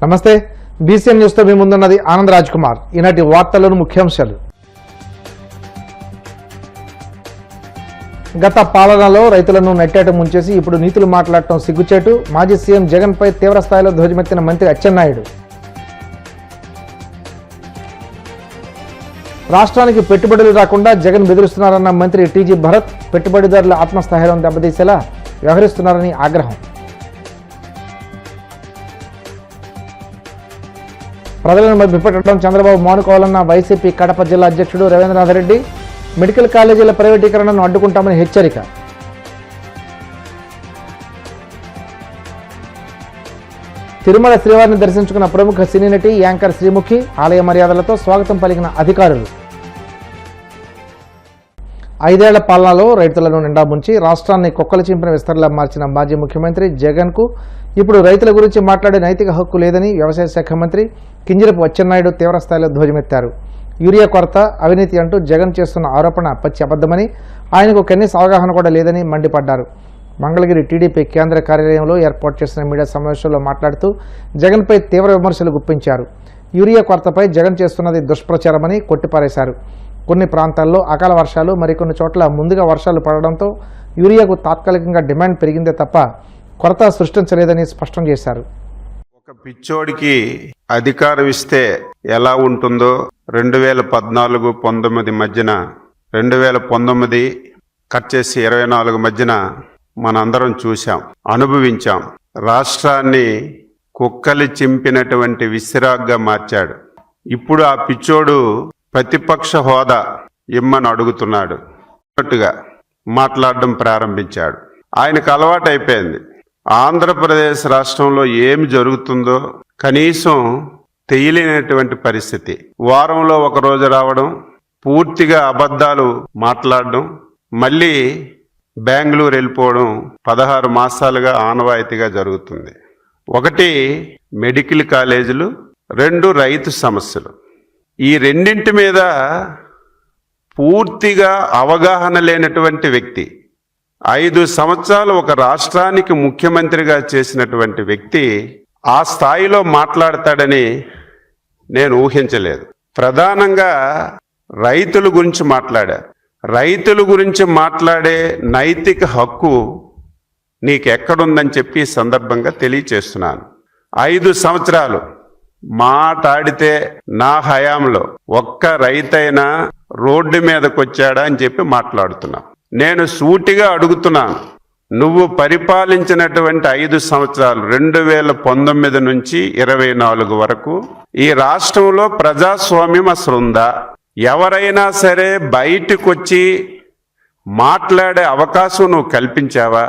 నమస్తే BCM news తో మీ ముందున్నది ఆనంద్ రాజ్ కుమార్. ఈనాటి వార్తల్లోని ముఖ్యాంశాలు. గత పాలనలో రైతులను నెట్టేట ముంచేసి ఇప్పుడు నీతులు మాట్లాడటం సిగ్గుచేటు. మాజీ సీఎం జగన్ పై తీవ్ర స్థాయిలో ధ్వజమెత్తిన మంత్రి అచ్చెన్నాయుడు. రాష్ట్రానికి పెట్టుబడులు రాకుండా జగన్ బెదిరిస్తున్నారన్న మంత్రి టీజీ భరత్. పెట్టుబడిదారుల ఆత్మస్థైర్యం దెబ్బతీసేలా వ్యవహరిస్తున్నారని ఆగ్రహం. ప్రజలను మభ్యపెట్టడం చంద్రబాబు మానుకోవాలన్న వైసీపీ కడప జిల్లా అధ్యక్షుడు రవీంద్రనాథ్ రెడ్డి. మెడికల్ కాలేజీల ప్రైవేటీకరణను అడ్డుకుంటామని హెచ్చరిక. తిరుమల శ్రీవారిని దర్శించుకున్న ప్రముఖ సినీ నటి యాంకర్ శ్రీముఖి. ఆలయ మర్యాదలతో స్వాగతం పలికిన అధికారులు. 5 ఏళ్ల పాలనలో రైతులను నిండా ముంచి రాష్ట్రాన్ని కుక్కలు చింపిన విస్తరలా మార్చిన మాజీ ముఖ్యమంత్రి జగన్కు ఇప్పుడు రైతుల గురించి మాట్లాడే నైతిక హక్కు లేదని వ్యవసాయ శాఖ మంత్రి కింజరపు అచ్చెన్నాయుడు తీవ్రస్థాయిలో ధ్వజమెత్తారు. యూరియా కొరత, అవినీతి అంటూ జగన్ చేస్తున్న ఆరోపణ పచ్చి అబద్ధమని, ఆయనకు కనీస అవగాహన కూడా లేదని మండిపడ్డారు. మంగళగిరి టీడీపీ కేంద్ర కార్యాలయంలో ఏర్పాటు చేసిన మీడియా సమావేశంలో మాట్లాడుతూ జగన్పై తీవ్ర విమర్శలు గుప్పించారు. యూరియా కొరతపై జగన్ చేస్తున్నది దుష్ప్రచారమని కొట్టిపారేశారు. కొన్ని ప్రాంతాల్లో అకాల వర్షాలు, మరికొన్ని చోట్ల ముందుగా వర్షాలు పడడంతో యూరియాకు తాత్కాలికంగా డిమాండ్ పెరిగిందే తప్ప కొరత సృష్టించలేదని స్పష్టం చేశారు. ఒక పిచ్చోడికి అధికారం ఇస్తే ఎలా ఉంటుందో 2014-19 మధ్యన 2019 కట్ చేసి 24 మధ్యన మనందరం చూశాం, అనుభవించాం. రాష్ట్రాన్ని కుక్కలి చింపినటువంటి విసిరాగ్గా మార్చాడు. ఇప్పుడు ఆ పిచ్చోడు ప్రతిపక్ష హోదా ఇమ్మని అడుగుతున్నాడు అన్నట్టుగా మాట్లాడడం ప్రారంభించాడు. ఆయనకు అలవాటు అయిపోయింది. ఆంధ్రప్రదేశ్ రాష్ట్రంలో ఏమి జరుగుతుందో కనీసం తెలియలేనటువంటి పరిస్థితి. వారంలో ఒక రోజు రావడం, పూర్తిగా అబద్ధాలు మాట్లాడడం, మళ్ళీ బెంగళూరు వెళ్ళిపోవడం 16 మాసాలుగా ఆనవాయితీగా జరుగుతుంది. 1 మెడికల్ కాలేజీలు, 2 రైతు సమస్యలు. ఈ రెండింటి మీద పూర్తిగా అవగాహన లేనటువంటి వ్యక్తి, 5 సంవత్సరాలు ఒక రాష్ట్రానికి ముఖ్యమంత్రిగా చేసినటువంటి వ్యక్తి ఆ స్థాయిలో మాట్లాడతాడని నేను ఊహించలేదు. ప్రధానంగా రైతుల గురించి మాట్లాడారు. రైతుల గురించి మాట్లాడే నైతిక హక్కు నీకెక్కడుందని చెప్పి ఈ సందర్భంగా తెలియచేస్తున్నాను. 5 సంవత్సరాలు మాట్లాడితే నా హయాంలో ఒక్క రైతైనా రోడ్డు మీదకి వచ్చాడా అని చెప్పి మాట్లాడుతున్నాం. నేను సూటిగా అడుగుతున్నాను, నువ్వు పరిపాలించినటువంటి 5 సంవత్సరాలు 2019 నుంచి 24 వరకు ఈ రాష్ట్రంలో ప్రజాస్వామ్యం అసలు ఉందా? ఎవరైనా సరే బయటకు వచ్చి మాట్లాడే అవకాశం నువ్వు కల్పించావా?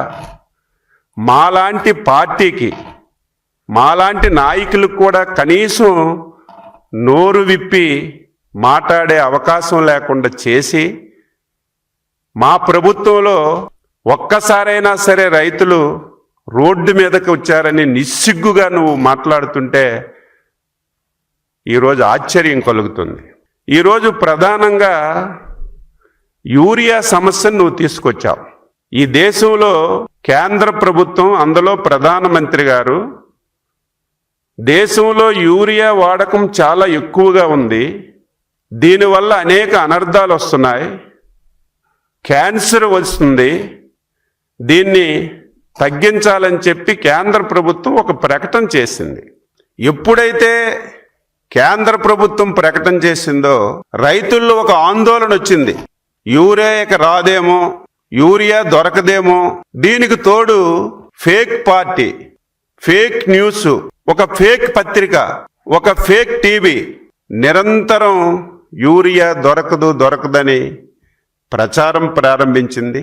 మాలాంటి పార్టీకి, మాలాంటి నాయకులకు కూడా కనీసం నోరు విప్పి మాట్లాడే అవకాశం లేకుండా చేసి, మా ప్రభుత్వంలో ఒక్కసారైనా సరే రైతులు రోడ్డు మీదకి వచ్చారని నిస్సిగ్గుగా నువ్వు మాట్లాడుతుంటే ఈరోజు ఆశ్చర్యం కలుగుతుంది. ఈరోజు ప్రధానంగా యూరియా సమస్యను నువ్వు తీసుకొచ్చావు. ఈ దేశంలో కేంద్ర ప్రభుత్వం, అందులో ప్రధానమంత్రి గారు, దేశంలో యూరియా వాడకం చాలా ఎక్కువగా ఉంది, దీనివల్ల అనేక అనర్థాలు వస్తున్నాయి, క్యాన్సర్ వస్తుంది, దీన్ని తగ్గించాలని చెప్పి కేంద్ర ప్రభుత్వం ఒక ప్రకటన చేసింది. ఎప్పుడైతే కేంద్ర ప్రభుత్వం ప్రకటన చేసిందో రైతుల్లో ఒక ఆందోళన వచ్చింది. యూరియా రాదేమో, యూరియా దొరకదేమో. దీనికి తోడు ఫేక్ పార్టీ, ఫేక్ న్యూస్, ఒక ఫేక్ పత్రిక, ఒక ఫేక్ టీవీ నిరంతరం యూరియా దొరకదని ప్రచారం ప్రారంభించింది.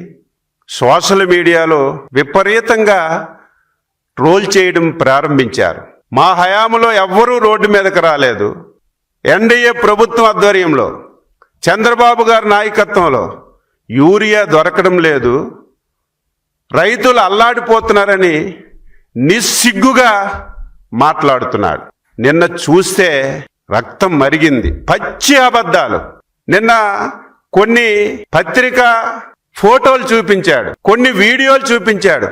సోషల్ మీడియాలో విపరీతంగా ట్రోల్ చేయడం ప్రారంభించారు. మా హయాంలో ఎవ్వరూ రోడ్డు మీదకి రాలేదు. ఎన్డీఏ ప్రభుత్వం ఆధ్వర్యంలో, చంద్రబాబు గారి నాయకత్వంలో యూరియా దొరకడం లేదు, రైతులు అల్లాడిపోతున్నారని నిస్సిగ్గుగా మాట్లాడుతున్నాడు. నిన్న చూస్తే రక్తం మరిగింది. పచ్చి అబద్ధాలు. నిన్న కొన్ని పత్రికా ఫోటోలు చూపించాడు, కొన్ని వీడియోలు చూపించాడు.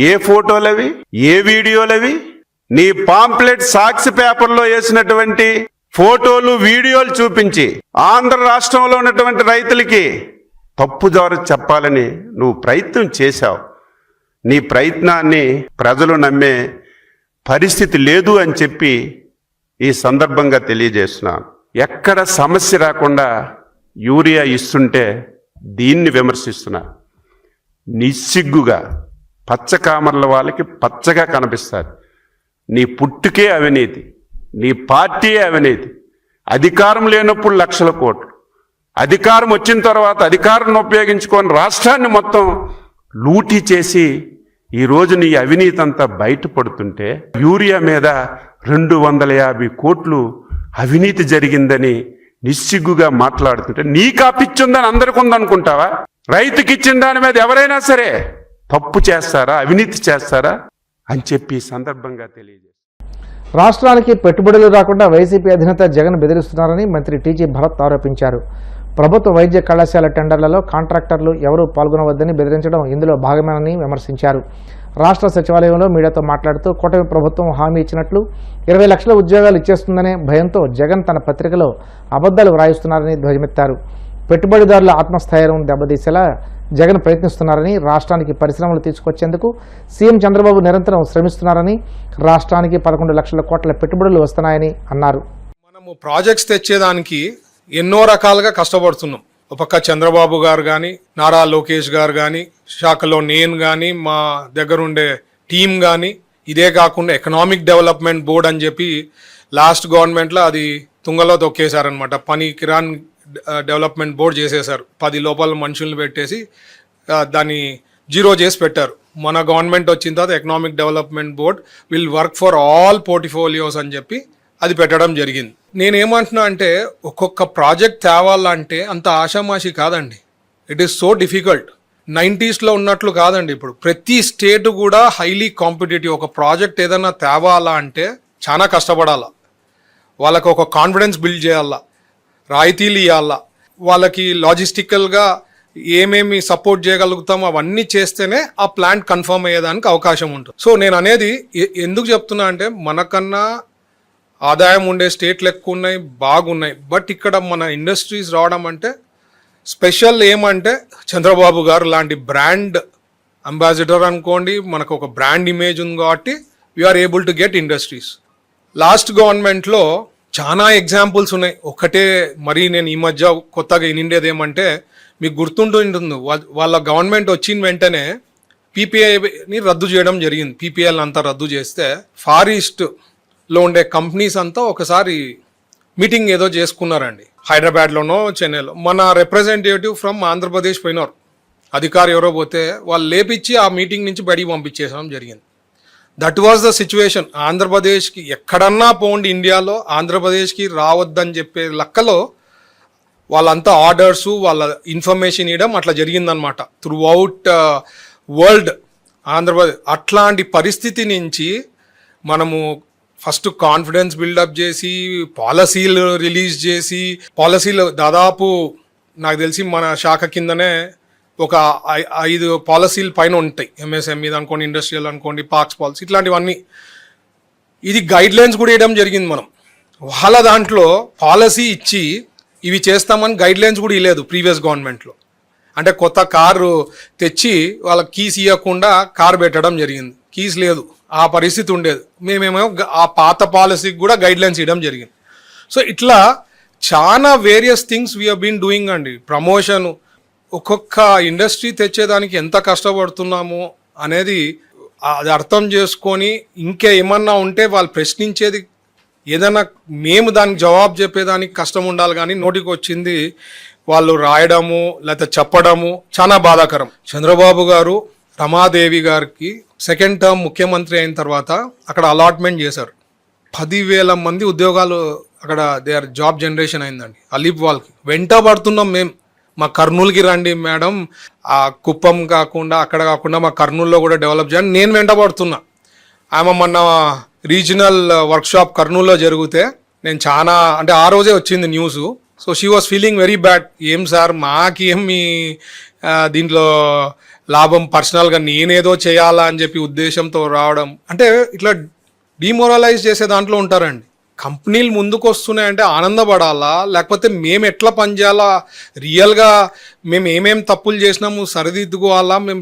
ఏ ఫోటోలవి, ఏ వీడియోలవి? నీ పాంప్లెట్ సాక్షి పేపర్లో వేసినటువంటి ఫోటోలు వీడియోలు చూపించి ఆంధ్ర రాష్ట్రంలో ఉన్నటువంటి రైతులకి తప్పుదారి చెప్పాలని నువ్వు ప్రయత్నం చేశావు. నీ ప్రయత్నాన్ని ప్రజలు నమ్మే పరిస్థితి లేదు అని చెప్పి ఈ సందర్భంగా తెలియజేస్తున్నాను. ఎక్కడ సమస్య రాకుండా యూరియా ఇస్తుంటే దీన్ని విమర్శిస్తున్నా. నిస్సిగ్గుగా పచ్చకామర్ల వాళ్ళకి పచ్చగా కనిపిస్తారు. నీ పుట్టుకే అవినీతి, నీ పార్టీయే అవినీతి. అధికారం లేనప్పుడు లక్షల కోట్లు, అధికారం వచ్చిన తర్వాత అధికారాన్ని ఉపయోగించుకొని రాష్ట్రాన్ని మొత్తం లూటీ చేసి ఈరోజు నీ అవినీతి అంతా బయటపడుతుంటే యూరియా మీద 250 కోట్లు అవినీతి జరిగిందని నిస్సిగ్గుగా మాట్లాడుతుంటే నీకు ఆ పిచ్చుందని అందరికి ఉందనుకుంటావా? రైతుకి ఇచ్చిన దాని మీద ఎవరైనా సరే తప్పు చేస్తారా, అవినీతి చేస్తారా అని చెప్పి ఈ సందర్భంగా తెలియజేస్తారు. రాష్ట్రానికి పెట్టుబడులు రాకుండా వైసీపీ అధినేత జగన్ బెదిరిస్తున్నారని మంత్రి టీజీ భరత్ ఆరోపించారు. ప్రభుత్వ వైద్య కళాశాల టెండర్లలో కాంట్రాక్టర్లు ఎవరూ పాల్గొనవద్దని బెదిరించడం ఇందులో భాగమేనని విమర్శించారు. రాష్ట్ర సచివాలయంలో మీడియాతో మాట్లాడుతూ కూటమి ప్రభుత్వం హామీ ఇచ్చినట్లు 20 లక్షల ఉద్యోగాలు ఇచ్చేస్తుందనే భయంతో జగన్ తన పత్రికలో అబద్ధాలు వ్రాయిస్తున్నారని ధ్వజమెత్తారు. పెట్టుబడిదారుల ఆత్మస్థైర్యం దెబ్బతీసేలా జగన్ ప్రయత్నిస్తున్నారని, రాష్ట్రానికి పరిశ్రమలు తీసుకొచ్చేందుకు సీఎం చంద్రబాబు నిరంతరం శ్రమిస్తున్నారని, రాష్ట్రానికి 11 లక్షల కోట్ల పెట్టుబడులు వస్తున్నాయని అన్నారు. మనము ప్రాజెక్ట్స్ తెచ్చేదానికి ఎన్నో రకాలుగా కష్టపడుతున్నాం. ఒక పక్క చంద్రబాబు గారు కానీ, నారా లోకేష్ గారు కానీ, శాఖలో నేను కానీ, మా దగ్గర ఉండే టీం కానీ, ఇదే కాకుండా ఎకనామిక్ డెవలప్మెంట్ బోర్డ్ అని చెప్పి లాస్ట్ గవర్నమెంట్లో అది తుంగలో తొక్కేశారనమాట. పనికిరాన్ డెవలప్మెంట్ బోర్డ్ చేసేశారు. 10 లోపల మనుషుల్ని పెట్టేసి దాన్ని జీరో చేసి పెట్టారు. మన గవర్నమెంట్ వచ్చిన తర్వాత economic development board will work for all portfolios అని చెప్పి అది పెట్టడం జరిగింది. నేనేమంటున్నా అంటే ఒక్కొక్క ప్రాజెక్ట్ తేవాలంటే అంత ఆషామాషి కాదండి. It is so difficult. 90sలో ఉన్నట్లు కాదండి. ఇప్పుడు ప్రతి స్టేట్ కూడా హైలీ కాంపిటేటివ్. ఒక ప్రాజెక్ట్ ఏదైనా తేవాలా అంటే చాలా కష్టపడాలా, వాళ్ళకు ఒక కాన్ఫిడెన్స్ బిల్డ్ చేయాలా, రాయితీలు ఇవ్వాలా, వాళ్ళకి లాజిస్టికల్గా ఏమేమి సపోర్ట్ చేయగలుగుతామో అవన్నీ చేస్తేనే ఆ ప్లాంట్ కన్ఫర్మ్ అయ్యేదానికి అవకాశం ఉంటుంది. సో నేను అనేది ఎందుకు చెప్తున్నా అంటే మనకన్నా ఆదాయం ఉండే స్టేట్లు ఎక్కువ ఉన్నాయి, బాగున్నాయి. బట్ ఇక్కడ మన ఇండస్ట్రీస్ రావడం అంటే స్పెషల్ ఏమంటే చంద్రబాబు గారు లాంటి బ్రాండ్ అంబాసిడర్ అనుకోండి, మనకు ఒక బ్రాండ్ ఇమేజ్ ఉంది కాబట్టి we are able to get industries. Last గవర్నమెంట్లో చాలా ఎగ్జాంపుల్స్ ఉన్నాయి. ఒకటే మరీ నేను ఈ మధ్య కొత్తగా వినిండేది ఏమంటే మీకు గుర్తుంటుంది, వాళ్ళ గవర్నమెంట్ వచ్చిన వెంటనే పీపీఐని రద్దు చేయడం జరిగింది. పీపీఎల్ అంతా రద్దు చేస్తే ఫార్ ఈస్ట్లో ఉండే కంపెనీస్ అంతా ఒకసారి మీటింగ్ ఏదో చేసుకున్నారండి, హైదరాబాద్లోనో చెన్నైలో. మన రిప్రజెంటేటివ్ ఫ్రమ్ ఆంధ్రప్రదేశ్ పోయినారు, అధికారి ఎవరో పోతే వాళ్ళు లేపిచ్చి ఆ మీటింగ్ నుంచి బయటికి పంపించేసడం జరిగింది. That was the situation. ఆంధ్రప్రదేశ్కి ఎక్కడన్నా పోండి ఇండియాలో ఆంధ్రప్రదేశ్కి రావద్దని చెప్పే లెక్కలో వాళ్ళంతా ఆర్డర్సు వాళ్ళ ఇన్ఫర్మేషన్ ఇవ్వడం అట్లా జరిగిందనమాట త్రూ అవుట్ వరల్డ్. ఆంధ్రప్రదేశ్ అట్లాంటి పరిస్థితి నుంచి మనము ఫస్ట్ కాన్ఫిడెన్స్ బిల్డప్ చేసి పాలసీలు రిలీజ్ చేసి, పాలసీలు దాదాపు నాకు తెలిసి మన శాఖ కిందనే ఒక 5 పాలసీలు పైన ఉంటాయి. ఎంఎస్ఎంఈ అనుకోండి, ఇండస్ట్రియల్ అనుకోండి, పార్క్స్ పాలసీ, ఇట్లాంటివన్నీ. ఇది గైడ్ లైన్స్ కూడా ఇవ్వడం జరిగింది. మనం వాళ్ళ దాంట్లో పాలసీ ఇచ్చి ఇవి చేస్తామని గైడ్ లైన్స్ కూడా ఇవ్వలేదు ప్రీవియస్ గవర్నమెంట్లో. అంటే కొత్త కారు తెచ్చి వాళ్ళకి కీస్ ఇవ్వకుండా కారు పెట్టడం జరిగింది, కీస్ లేదు, ఆ పరిస్థితి ఉండేది. మేమేమో ఆ పాత పాలసీకి కూడా గైడ్ లైన్స్ ఇవ్వడం జరిగింది. సో ఇట్లా చాలా వేరియస్ థింగ్స్ వీ హీన్ డూయింగ్ అండి. ప్రమోషన్, ఒక్కొక్క ఇండస్ట్రీ తెచ్చేదానికి ఎంత కష్టపడుతున్నామో అనేది అది అర్థం చేసుకొని ఇంకా ఏమన్నా ఉంటే వాళ్ళు ప్రశ్నించేది ఏదైనా మేము దానికి జవాబు చెప్పేదానికి కష్టం ఉండాలి. కానీ నోటికి వచ్చింది వాళ్ళు రాయడము లేకపోతే చెప్పడము చాలా బాధాకరం. చంద్రబాబు గారు రమాదేవి గారికి సెకండ్ టర్మ్ ముఖ్యమంత్రి అయిన తర్వాత అక్కడ అలాట్మెంట్ చేశారు. 10,000 మంది ఉద్యోగాలు అక్కడ దేర్ జాబ్ జనరేషన్ అయిందండి. అలీప్ వాళ్ళకి వెంట పడుతున్నాం మేము. మా కర్నూలుకి రండి మేడం, ఆ కుప్పం కాకుండా అక్కడ కాకుండా మా కర్నూలులో కూడా డెవలప్ చేయండి, నేను వెంటబడుతున్నా. ఆమె మొన్న రీజనల్ వర్క్షాప్ కర్నూలులో జరిగితే నేను చాలా అంటే ఆ రోజే వచ్చింది news. So she was feeling very bad. ఏం సార్ మాకేం మీ దీంట్లో లాభం, పర్సనల్గా నేనేదో చేయాలా అని చెప్పి ఉద్దేశంతో రావడం. అంటే ఇట్లా డిమోరలైజ్ చేసే దాంట్లో ఉంటారండి. కంపెనీలు ముందుకు వస్తున్నాయంటే ఆనందపడాలా, లేకపోతే మేము ఎట్లా పనిచేయాలా, రియల్గా మేము ఏమేమి తప్పులు చేసినాము సరిదిద్దుకోవాలా, మేము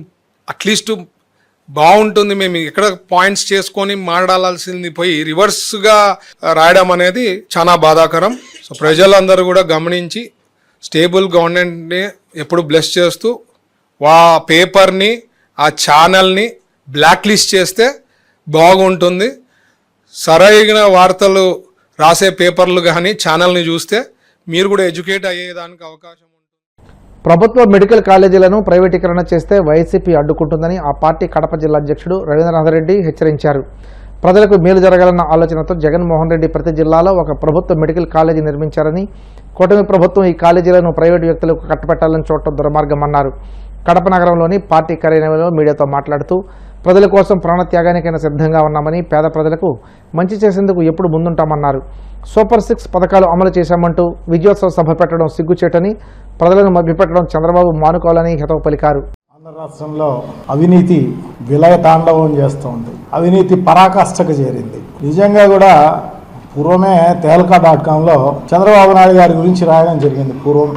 అట్లీస్ట్ బాగుంటుంది మేము ఇక్కడ పాయింట్స్ చేసుకొని మాట్లాడాల్సింది పోయి రివర్స్గా రాయడం అనేది చాలా బాధాకరం. సో ప్రజలందరూ కూడా గమనించి స్టేబుల్ గవర్నమెంట్ని ఎప్పుడు బ్లెస్ చేస్తూ ఆ పేపర్ని ఆ ఛానల్ని బ్లాక్ లిస్ట్ చేస్తే బాగుంటుంది. సరైన వార్తలు రాసే పేపర్లు కానీ ఛానల్ని చూస్తే మీరు కూడా ఎడ్యుకేట్ అయ్యేదానికి అవకాశం ఉంటుంది. ప్రభుత్వ మెడికల్ కాలేజీలను ప్రైవేటీకరణ చేస్తే వైసీపీ అడ్డుకుంటుందని ఆ పార్టీ కడప జిల్లా అధ్యక్షుడు రవీంద్రనాథ్ రెడ్డి హెచ్చరించారు. ప్రజలకు మేలు జరగాలన్న ఆలోచనతో జగన్మోహన్ రెడ్డి ప్రతి జిల్లాలో ఒక ప్రభుత్వ మెడికల్ కాలేజీ నిర్మించారని, కూటమి ప్రభుత్వం ఈ కాలేజీలను ప్రైవేటు వ్యక్తులకు కట్టబెట్టాలని చూడటం దుర్మార్గమన్నారు. కడప నగరంలోని పార్టీ కార్యాలయంలో మీడియాతో మాట్లాడుతూ ప్రజల కోసం ప్రాణత్యాగానికైనా సిద్ధంగా ఉన్నామని, పేద ప్రజలకు మంచి చేసేందుకు ఎప్పుడు ముందుంటామన్నారు. సూపర్ 6 పథకాలు అమలు చేశామంటూ విజయోత్సవ సభ పెట్టడం సిగ్గుచేటని, ప్రజలను మభ్యపెట్టడం చంద్రబాబు మానుకోవాలని హితవు పలికారు. ఆంధ్ర రాష్ట్రంలో అవినీతి విలయ తాండవం చేస్తోంది. అవినీతి పరాకాష్ఠకు చేరింది. నిజంగా కూడా పూర్వమే తేలకా.comలో చంద్రబాబు నాయుడు గారి గురించి రాయడం జరిగింది. పూర్వం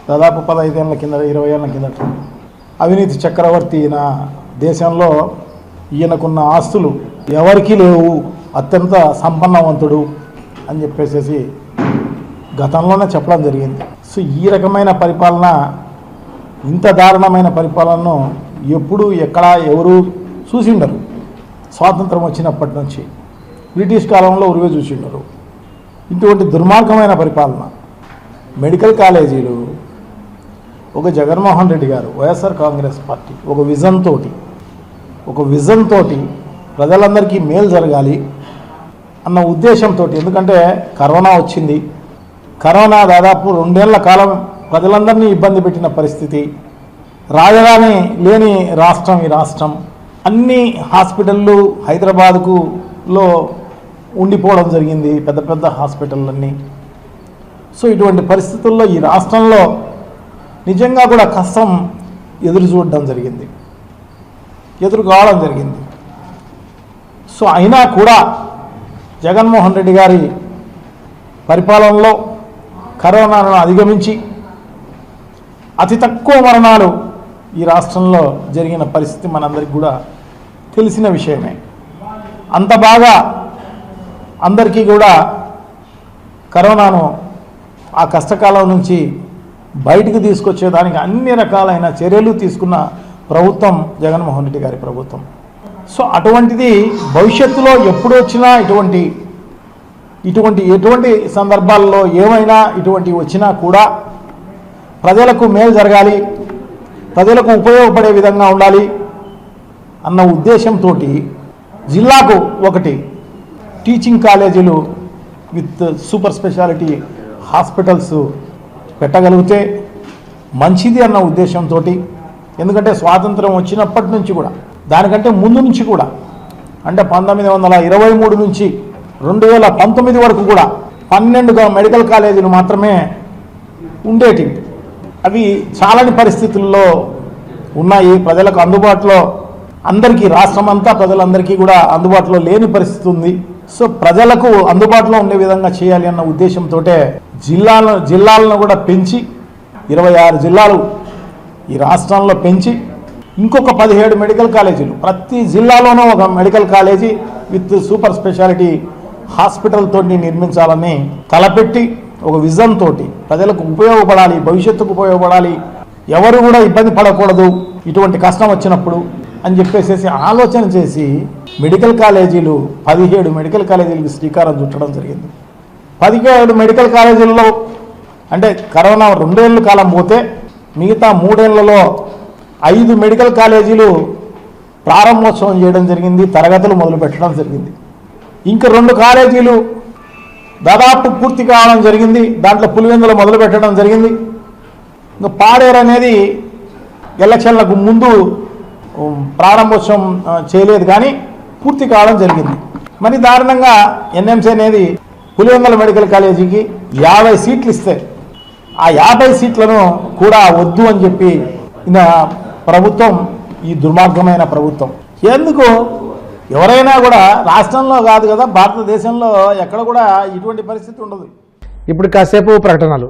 దాదాపు 15 ఏళ్ళ కింద 20 ఏళ్ళ కిందట అవినీతి చక్రవర్తి ఈయన, దేశంలో ఈయనకున్న ఆస్తులు ఎవరికీ లేవు, అత్యంత సంపన్నవంతుడు అని చెప్పేసి గతంలోనే చెప్పడం జరిగింది. సో ఈ రకమైన పరిపాలన, ఇంత దారుణమైన పరిపాలనను ఎప్పుడు ఎక్కడ ఎవరు చూసిండరు. స్వాతంత్రం వచ్చినప్పటి నుంచి బ్రిటిష్ కాలంలో ఉరివే చూసిండరు. ఇటువంటి దుర్మార్గమైన పరిపాలన. మెడికల్ కాలేజీలు ఒక జగన్మోహన్ రెడ్డి గారు, వైఎస్ఆర్ కాంగ్రెస్ పార్టీ ఒక విజన్ తోటి ప్రజలందరికీ మేలు జరగాలి అన్న ఉద్దేశంతో, ఎందుకంటే కరోనా వచ్చింది. కరోనా దాదాపు 2 ఏళ్ల కాలం ప్రజలందరినీ ఇబ్బంది పెట్టిన పరిస్థితి. రాజధాని లేని రాష్ట్రం ఈ రాష్ట్రం. అన్ని హాస్పిటళ్ళు హైదరాబాద్లో ఉండిపోవడం జరిగింది, పెద్ద పెద్ద హాస్పిటళ్ళన్నీ. సో ఇటువంటి పరిస్థితుల్లో ఈ రాష్ట్రంలో నిజంగా కూడా కష్టం ఎదురు కావడం జరిగింది. సో అయినా కూడా జగన్మోహన్ రెడ్డి గారి పరిపాలనలో కరోనాను అధిగమించి అతి తక్కువ మరణాలు ఈ రాష్ట్రంలో జరిగిన పరిస్థితి మనందరికీ కూడా తెలిసిన విషయమే. అంత బాగా అందరికీ కూడా కరోనాను ఆ కష్టకాలం నుంచి బయటికి తీసుకొచ్చేదానికి అన్ని రకాలైన చర్యలు తీసుకున్న ప్రభుత్వం జగన్మోహన్ రెడ్డి గారి ప్రభుత్వం. సో అటువంటిది భవిష్యత్తులో ఎప్పుడు వచ్చినా ఎటువంటి సందర్భాల్లో ఏమైనా ఇటువంటి వచ్చినా కూడా ప్రజలకు మేలు జరగాలి, ప్రజలకు ఉపయోగపడే విధంగా ఉండాలి అన్న ఉద్దేశంతో జిల్లాకు ఒకటి టీచింగ్ కాలేజీలు విత్ సూపర్ స్పెషాలిటీ హాస్పిటల్స్ పెట్టగలిగితే మంచిది అన్న ఉద్దేశంతో, ఎందుకంటే స్వాతంత్రం వచ్చినప్పటి నుంచి కూడా, దానికంటే ముందు నుంచి కూడా, అంటే 1923 నుంచి 2019 వరకు కూడా 12 మెడికల్ కాలేజీలు మాత్రమే ఉండేటివి. అవి చాలని పరిస్థితుల్లో ఉన్నాయి. ప్రజలకు అందుబాటులో, అందరికీ రాష్ట్రం అంతా ప్రజలందరికీ కూడా అందుబాటులో లేని పరిస్థితి ఉంది. సో ప్రజలకు అందుబాటులో ఉండే విధంగా చేయాలి అన్న ఉద్దేశంతో జిల్లాలను కూడా పెంచి 26 జిల్లాలు ఈ రాష్ట్రంలో పెంచి ఇంకొక 17 మెడికల్ కాలేజీలు, ప్రతి జిల్లాలోనూ ఒక medical college with super speciality hospital తోటి నిర్మించాలని తలపెట్టి ఒక విజన్ తోటి ప్రజలకు ఉపయోగపడాలి, భవిష్యత్తుకు ఉపయోగపడాలి, ఎవరు కూడా ఇబ్బంది పడకూడదు ఇటువంటి కష్టం వచ్చినప్పుడు అని చెప్పేసి ఆలోచన చేసి మెడికల్ కాలేజీలు 17 మెడికల్ కాలేజీలకు శ్రీకారం చుట్టడం జరిగింది. 17 మెడికల్ కాలేజీల్లో అంటే కరోనా 2 ఏళ్ళ కాలం పోతే మిగతా 3 ఏళ్లలో 5 మెడికల్ కాలేజీలు ప్రారంభోత్సవం చేయడం జరిగింది, తరగతులు మొదలు పెట్టడం జరిగింది. ఇంకా 2 కాలేజీలు దాదాపు పూర్తి కావడం జరిగింది, దాంట్లో పులివెందులు మొదలు పెట్టడం జరిగింది. ఇంకా పాడేరు అనేది ఎలక్షన్లకు ముందు ప్రారంభోత్సవం చేయలేదు కానీ పూర్తి కావడం జరిగింది. మరి దారుణంగా ఎన్ఎంసీ అనేది పులివెందుల మెడికల్ కాలేజీకి 50 సీట్లు ఇస్తే ఆ 50 సీట్లను కూడా వద్దు అని చెప్పి ప్రభుత్వం, ఈ దుర్మార్గమైన ప్రభుత్వం ఎందుకు ఎవరైనా కూడా రాష్ట్రంలో కాదు కదా భారతదేశంలో ఎక్కడ కూడా ఇటువంటి పరిస్థితి ఉండదు. ఇప్పుడు కాసేపు ప్రకటనలు.